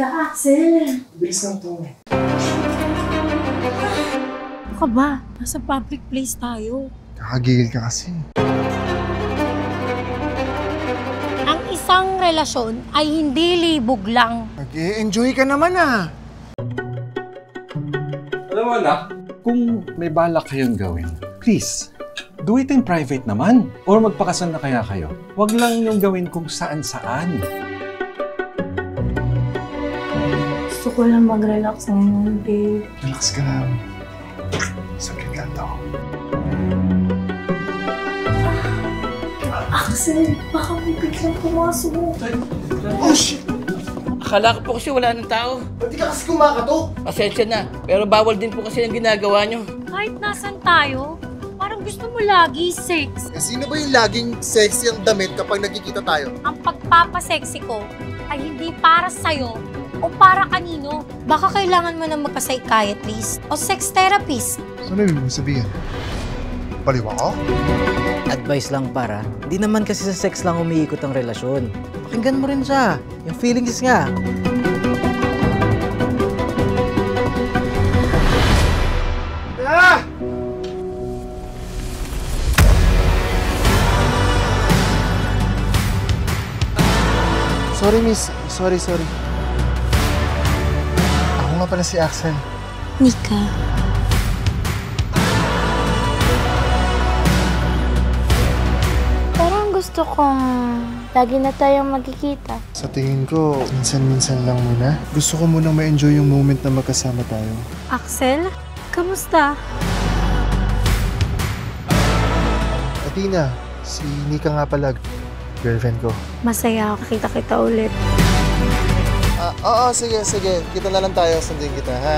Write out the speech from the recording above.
ka, Axel. Bilis lang to. Ano ka ba? Nasa public place tayo. Nakagigil ka kasi. Ang isang relasyon ay hindi libog lang. Nag-e-enjoy ka naman ah. Alam mo anak, kung may balak kayong gawin, please, do it in private naman. Or magpakasal na kaya kayo. Huwag lang yung gawin kung saan-saan. Gusto ko lang mag-relax ngayon, babe. Relax ka lang. Saglit lang to. Axel, baka may biglang pumasok. Oh shit! Akala ko po kasi wala ng tao. Ba't di ka kasi kumakato? Pasensya na, pero bawal din po kasi ang ginagawa nyo. Kahit nasan tayo, parang gusto mo lagi sex. Eh, sino ba yung laging sexy ang damit kapag nagkikita tayo? Ang pagpapasexy ko ay hindi para sa'yo o para kanino. Baka kailangan mo na magpa-psychiatrist o sex therapist. Ano yung sabihin? Baliwa ko? Advice lang para, hindi naman kasi sa sex lang umiikot ang relasyon. Pakinggan mo rin siya, yung feelings niya. Ah! Sorry miss, sorry. Ako nga pala si Axel. Nika. Parang gusto kong lagi na tayong magkikita. Sa tingin ko, minsan-minsan lang muna. Gusto ko munang ma-enjoy yung moment na magkasama tayo. Axel, kamusta? Athena, si Nika nga pala, girlfriend ko. Masaya ako kita ulit. Oo, sige. Kita na lang tayo. Sundin kita, ha?